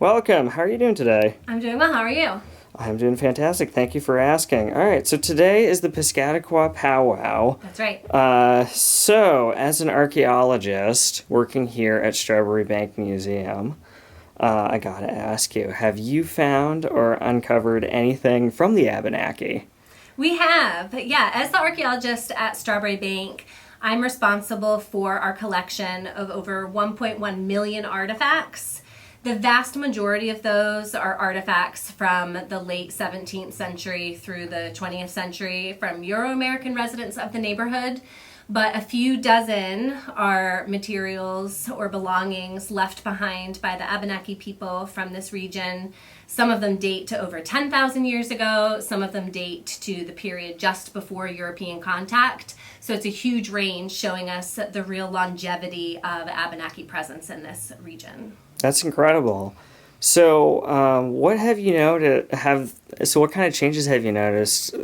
Welcome. How are you doing today? I'm doing well. How are you? I'm doing fantastic. Thank you for asking. All right, so today is the Piscataqua Powwow. That's right. So, as an archaeologist working here at Strawberybanke Museum, I gotta ask you, have you found or uncovered anything from the Abenaki? We have, yeah, as the archaeologist at Strawberybanke, I'm responsible for our collection of over 1.1 million artifacts. The vast majority of those are artifacts from the late 17th century through the 20th century from Euro-American residents of the neighborhood, but a few dozen are materials or belongings left behind by the Abenaki people from this region. Some of them date to over 10,000 years ago, some of them date to the period just before European contact. So it's a huge range showing us the real longevity of Abenaki presence in this region. That's incredible. So, what have you noticed? What kind of changes have you noticed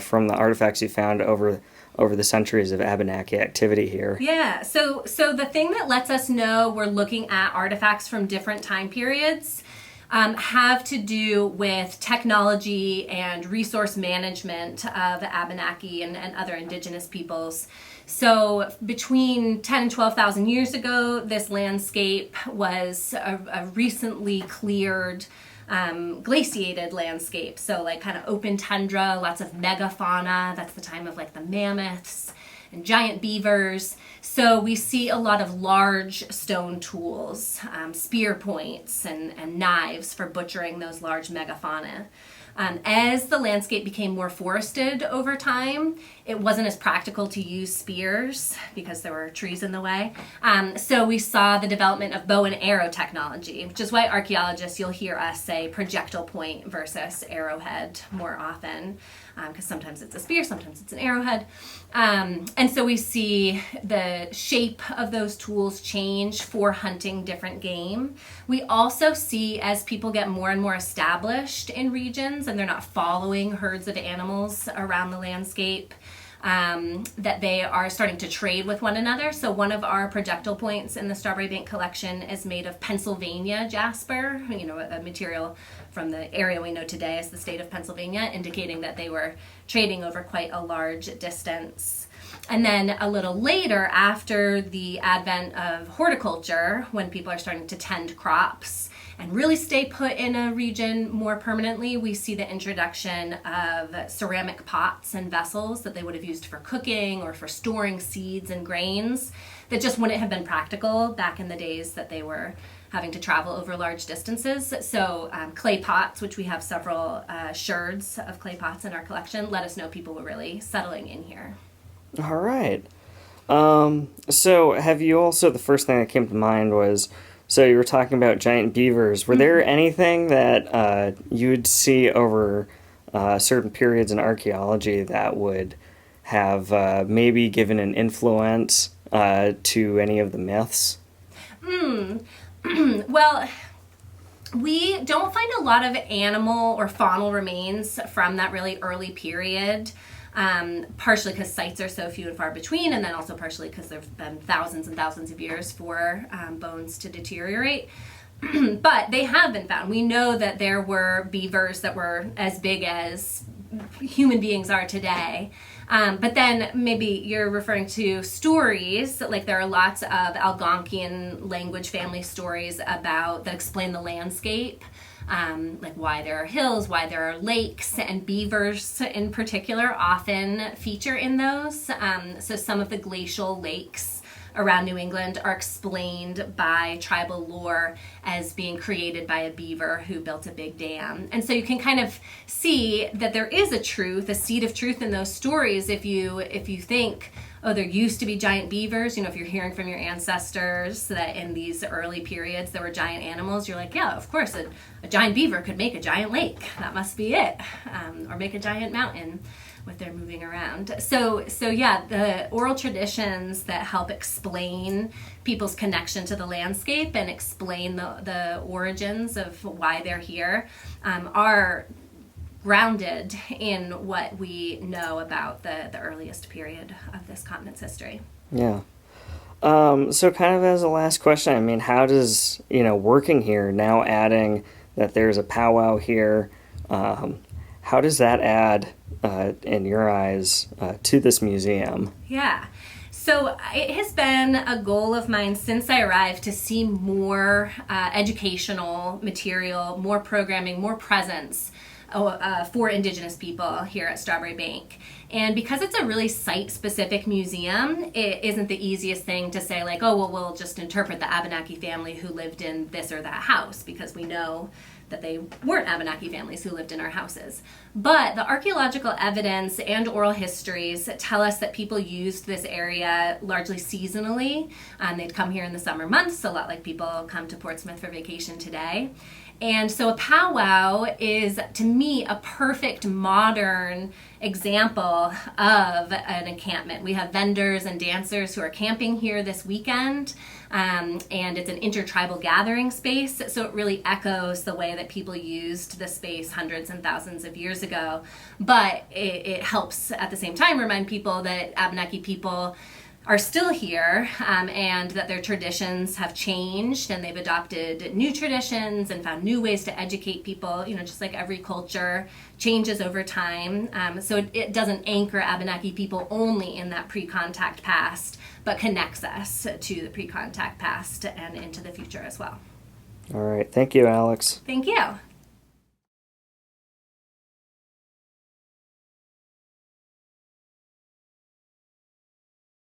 from the artifacts you found over the centuries of Abenaki activity here? Yeah. So the thing that lets us know we're looking at artifacts from different time periods have to do with technology and resource management of Abenaki and other indigenous peoples. So between 10 and 12,000 years ago, this landscape was a recently cleared, glaciated landscape. So like kind of open tundra, lots of megafauna. That's the time of like the mammoths and giant beavers. So we see a lot of large stone tools, spear points and knives for butchering those large megafauna. As the landscape became more forested over time, it wasn't as practical to use spears because there were trees in the way. So we saw the development of bow and arrow technology, which is why archaeologists, you'll hear us say projectile point versus arrowhead more often, because sometimes it's a spear, sometimes it's an arrowhead. And so we see the shape of those tools change for hunting different game. We also see as people get more and more established in regions and they're not following herds of animals around the landscape, that they are starting to trade with one another. So one of our projectile points in the Strawberybanke collection is made of Pennsylvania jasper, a material from the area we know today as the state of Pennsylvania, indicating that they were trading over quite a large distance. And then a little later, after the advent of horticulture, when people are starting to tend crops and really stay put in a region more permanently, we see the introduction of ceramic pots and vessels that they would have used for cooking or for storing seeds and grains that just wouldn't have been practical back in the days that they were having to travel over large distances. So clay pots, which we have several sherds of clay pots in our collection, let us know people were really settling in here. All right. So have you also, the first thing that came to mind was, so you were talking about giant beavers. Were there anything that you'd see over certain periods in archaeology that would have maybe given an influence to any of the myths? Well, we don't find a lot of animal or faunal remains from that really early period. Partially because sites are so few and far between, and then also partially because there have been thousands and thousands of years for bones to deteriorate. But they have been found. We know that there were beavers that were as big as human beings are today. But then maybe you're referring to stories, like there are lots of Algonquian language family stories that explain the landscape. Like why there are hills, why there are lakes, and beavers in particular often feature in those. So some of the glacial lakes around New England are explained by tribal lore as being created by a beaver who built a big dam. And so you can kind of see that there is a seed of truth in those stories if you think, oh, there used to be giant beavers. If you're hearing from your ancestors that in these early periods there were giant animals, you're like, yeah, of course, a giant beaver could make a giant lake. That must be it. Or make a giant mountain with their moving around. So yeah, the oral traditions that help explain people's connection to the landscape and explain the origins of why they're here are grounded in what we know about the earliest period of this continent's history. Yeah. So kind of as a last question, I mean, how does, working here, now adding that there's a powwow here, how does that add, in your eyes, to this museum? Yeah. So it has been a goal of mine since I arrived to see more educational material, more programming, more presence for Indigenous people here at Strawberybanke. And because it's a really site-specific museum, it isn't the easiest thing to say like, oh, well, we'll just interpret the Abenaki family who lived in this or that house, because we know that they weren't Abenaki families who lived in our houses. But the archaeological evidence and oral histories tell us that people used this area largely seasonally. They'd come here in the summer months, a lot like people come to Portsmouth for vacation today. And so a powwow is, to me, a perfect modern example of an encampment. We have vendors and dancers who are camping here this weekend, and it's an intertribal gathering space, so it really echoes the way that people used the space hundreds and thousands of years ago. But it helps at the same time remind people that Abenaki people are still here, and that their traditions have changed, and they've adopted new traditions and found new ways to educate people, just like every culture changes over time. So it doesn't anchor Abenaki people only in that pre-contact past, but connects us to the pre-contact past and into the future as well. All right. Thank you, Alex. Thank you.